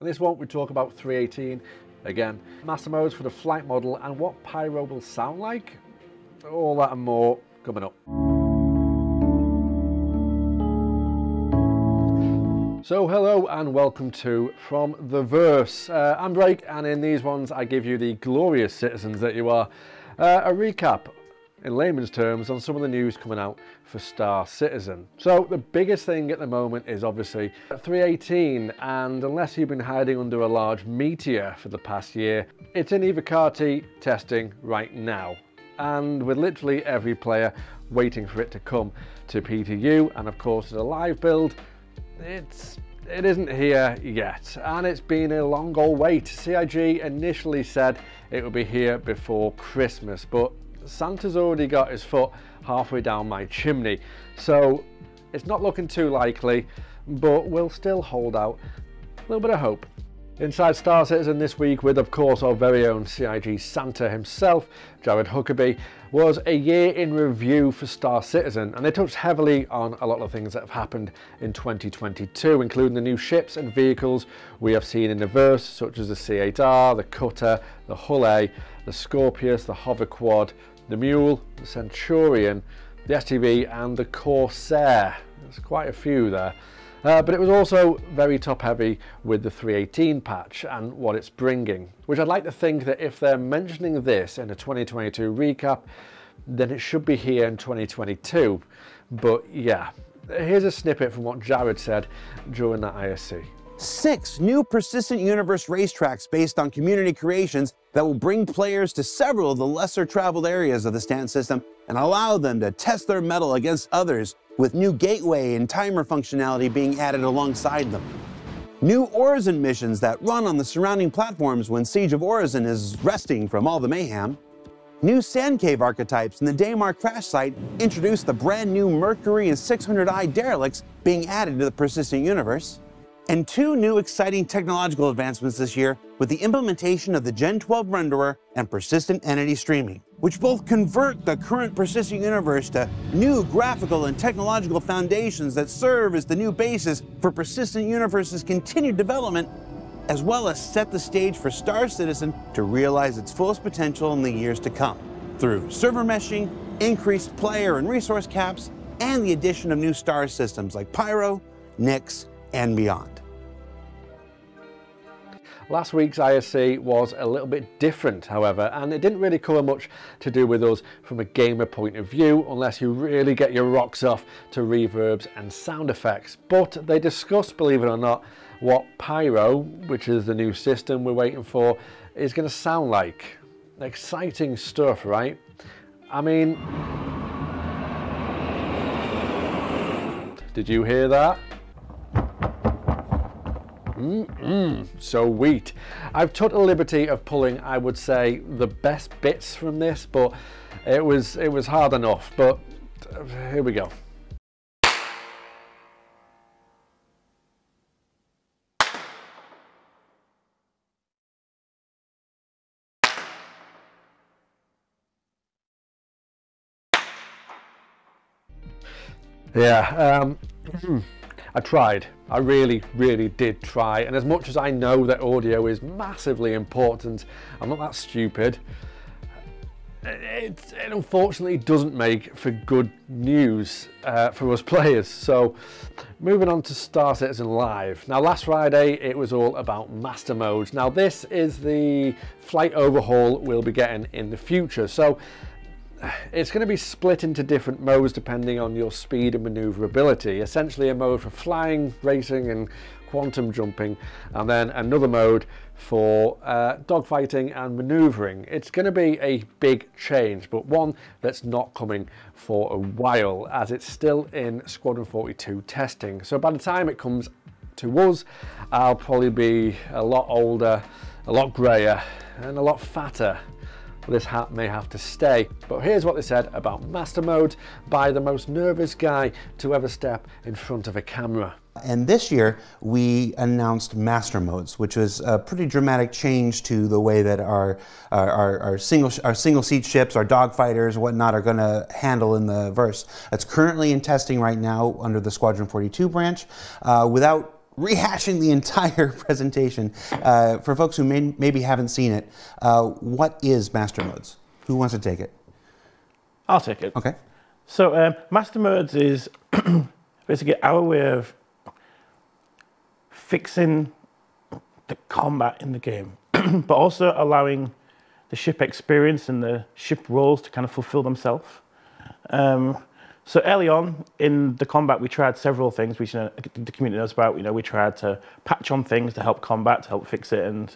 In this one we talk about 318 again, master modes for the flight model and what Pyro will sound like. All that and more coming up. So hello and welcome to From the Verse. I'm Drake, and in these ones I give you the glorious citizens that you are, a recap in layman's terms on some of the news coming out for Star Citizen. So the biggest thing at the moment is obviously 318, and unless you've been hiding under a large meteor for the past year, it's in Ivacati testing right now, and with literally every player waiting for it to come to PTU, and of course as a live build, it isn't here yet, and it's been a long old wait. CIG initially said it would be here before Christmas, but Santa's already got his foot halfway down my chimney, so it's not looking too likely, but we'll still hold out a little bit of hope. Inside Star Citizen this week, with of course our very own CIG Santa himself, Jared Huckabee, was a year in review for Star Citizen, and they touched heavily on a lot of things that have happened in 2022, including the new ships and vehicles we have seen in the verse, such as the C8R, the Cutter, the Hull A, the Scorpius, the Hover Quad, the Mule, the Centurion, the STV and the Corsair. There's quite a few there. But it was also very top heavy with the 318 patch and what it's bringing, which I'd like to think that if they're mentioning this in a 2022 recap, then it should be here in 2022. But yeah, here's a snippet from what Jared said during that ISC. 6 new persistent universe racetracks based on community creations that will bring players to several of the lesser traveled areas of the stand system and allow them to test their mettle against others, with new gateway and timer functionality being added alongside them. New Orison missions that run on the surrounding platforms when Siege of Orison is resting from all the mayhem. New sand cave archetypes in the Daymar crash site introduce the brand new Mercury and 600i derelicts being added to the persistent universe. And 2 new exciting technological advancements this year with the implementation of the Gen 12 renderer and persistent entity streaming, which both convert the current persistent universe to new graphical and technological foundations that serve as the new basis for persistent universe's continued development, as well as set the stage for Star Citizen to realize its fullest potential in the years to come through server meshing, increased player and resource caps, and the addition of new star systems like Pyro, Nyx, and beyond. Last week's ISC was a little bit different, however, and it didn't really cover much to do with us from a gamer point of view, unless you really get your rocks off to reverbs and sound effects. But they discussed, believe it or not, what Pyro, which is the new system we're waiting for, is going to sound like. Exciting stuff, right? I mean, did you hear that? So wheat. I've took the liberty of pulling, I would say, the best bits from this, but it was hard enough. But here we go. Yeah. I tried. I really did try, and as much as I know that audio is massively important, I'm not that stupid. It unfortunately doesn't make for good news for us players. So moving on to Star Citizen Live. Now last Friday it was all about master modes. Now this is the flight overhaul we'll be getting in the future. So it's going to be split into different modes depending on your speed and maneuverability. Essentially a mode for flying, racing and quantum jumping, and then another mode for dogfighting and maneuvering. It's going to be a big change, but one that's not coming for a while, as it's still in Squadron 42 testing. So by the time it comes to us, I'll probably be a lot older, a lot greyer and a lot fatter. This hat may have to stay. But here's what they said about master mode by the most nervous guy to ever step in front of a camera. And this year we announced master modes, which was a pretty dramatic change to the way that our single seat ships, our dogfighters, whatnot, are going to handle in the verse. It's currently in testing right now under the Squadron 42 branch, without rehashing the entire presentation, for folks who maybe haven't seen it, what is Master Modes? Who wants to take it? I'll take it. Okay. So Master Modes is basically our way of fixing the combat in the game, but also allowing the ship experience and the ship roles to kind of fulfill themselves. So early on in the combat, we tried several things which the community knows about. We tried to patch on things to help combat, to help fix it, and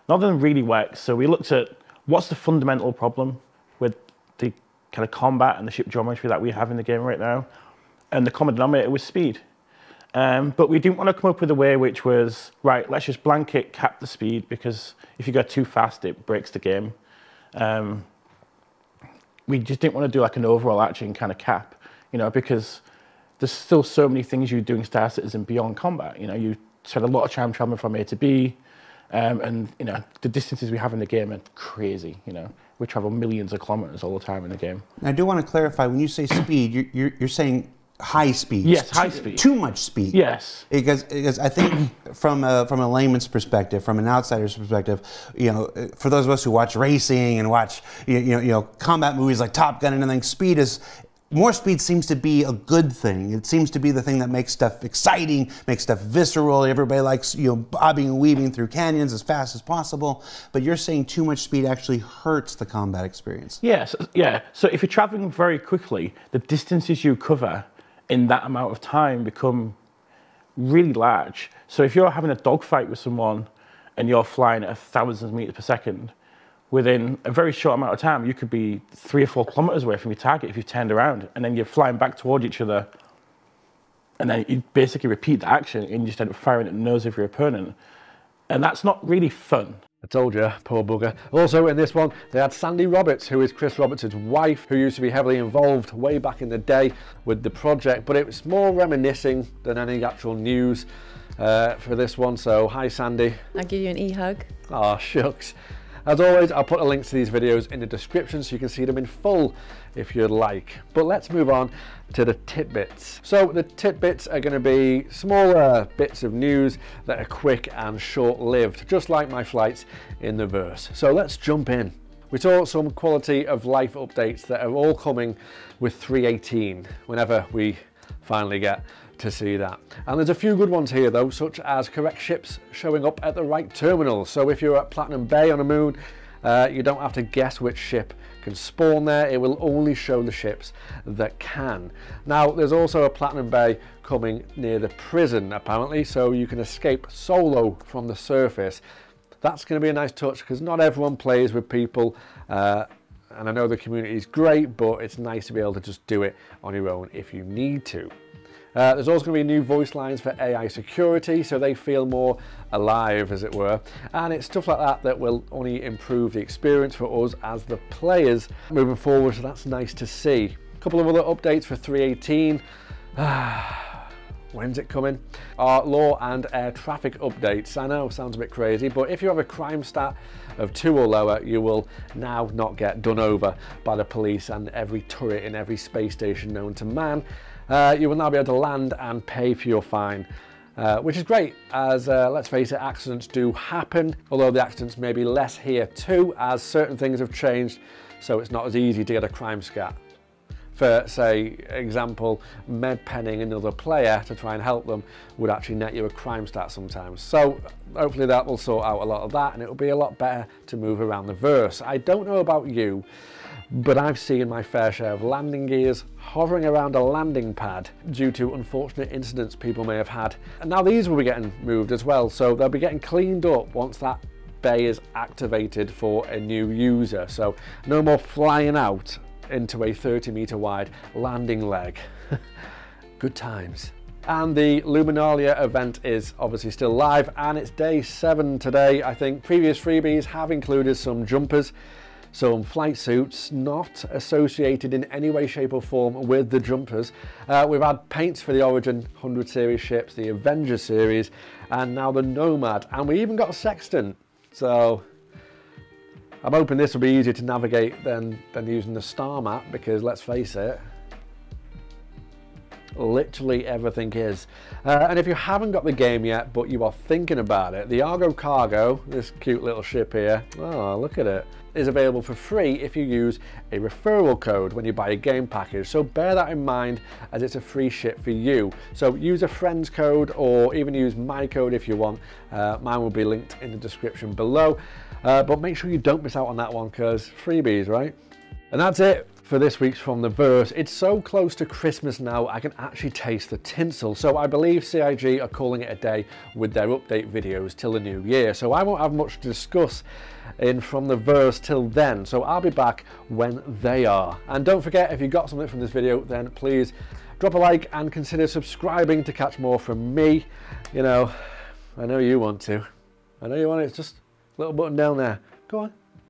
none of them really worked. So we looked at what's the fundamental problem with the kind of combat and the ship geometry that we have in the game right now, and the common denominator was speed. But we didn't want to come up with a way which was, right, let's just blanket cap the speed, because if you go too fast, it breaks the game. We just didn't want to do like an overall arching kind of cap, because there's still so many things you do in Star Citizen beyond combat. You spend a lot of time traveling from A to B, and the distances we have in the game are crazy. We travel millions of kilometers all the time in the game. I do want to clarify, when you say speed, you're saying high speed. Yes, high speed. Too much speed. Yes. Because I think from a layman's perspective, from an outsider's perspective, for those of us who watch racing and watch combat movies like Top Gun and everything, more speed seems to be a good thing. It seems to be the thing that makes stuff exciting, makes stuff visceral. Everybody likes bobbing and weaving through canyons as fast as possible. But you're saying too much speed actually hurts the combat experience. Yes, yeah. So if you're traveling very quickly, the distances you cover in that amount of time become really large. So if you're having a dogfight with someone and you're flying at 1,000 meters per second, within a very short amount of time, you could be 3 or 4 kilometers away from your target if you've turned around, and then you're flying back toward each other, and then you basically repeat the action and you just end up firing at the nose of your opponent. And that's not really fun. I told you, poor bugger. Also in this one, they had Sandy Roberts, who is Chris Roberts' wife, who used to be heavily involved way back in the day with the project, but it was more reminiscing than any actual news for this one. So, hi Sandy. I'll give you an e-hug. Oh, shucks. As always, I'll put a link to these videos in the description so you can see them in full if you'd like. But let's move on to the tidbits. So the tidbits are going to be smaller bits of news that are quick and short-lived, just like my flights in the verse. So let's jump in. We saw some quality of life updates that are all coming with 3.18 whenever we finally get to see that. And there's a few good ones here though, such as correct ships showing up at the right terminals. So if you're at Platinum Bay on the moon, you don't have to guess which ship can spawn there. It will only show the ships that can. Now there's also a Platinum Bay coming near the prison apparently, so you can escape solo from the surface. That's going to be a nice touch because not everyone plays with people, and I know the community is great, but it's nice to be able to just do it on your own if you need to. There's also going to be new voice lines for AI security, so they feel more alive, as it were. And it's stuff like that that will only improve the experience for us as the players moving forward, so that's nice to see. A couple of other updates for 3.18. When's it coming? Our law and air traffic updates. I know, sounds a bit crazy, but if you have a crime stat of 2 or lower, you will now not get done over by the police and every turret in every space station known to man. You will now be able to land and pay for your fine, which is great as, let's face it, accidents do happen, although the accidents may be less here too, as certain things have changed, so it's not as easy to get a crime scat. For, say, example, med penning another player to try and help them would actually net you a crime stat sometimes. So hopefully that will sort out a lot of that, and it will be a lot better to move around the verse. I don't know about you, but I've seen my fair share of landing gears hovering around a landing pad due to unfortunate incidents people may have had. And now these will be getting moved as well, so they'll be getting cleaned up once that bay is activated for a new user. So no more flying out into a 30-meter wide landing leg. Good times. And the Luminalia event is obviously still live, and it's day 7 today. I think previous freebies have included some jumpers, some flight suits not associated in any way, shape or form with the jumpers. We've had paints for the Origin 100 series ships, the Avenger series, and now the Nomad, and we even got a sextant. So I'm hoping this will be easier to navigate than using the star map, because let's face it, literally everything is. And if you haven't got the game yet, but you are thinking about it, the Argo Cargo, this cute little ship here, oh, look at it, is available for free if you use a referral code when you buy a game package. So bear that in mind, as it's a free ship for you. So use a friend's code, or even use my code if you want. Mine will be linked in the description below. But make sure you don't miss out on that one, because freebies, right? And that's it for this week's From the Verse. It's so close to Christmas now, I can actually taste the tinsel. So I believe CIG are calling it a day with their update videos till the new year. So I won't have much to discuss in From the Verse till then. So I'll be back when they are. And don't forget, if you got something from this video, then please drop a like and consider subscribing to catch more from me. You know, I know you want to. I know you want it. It's just a little button down there. Go on.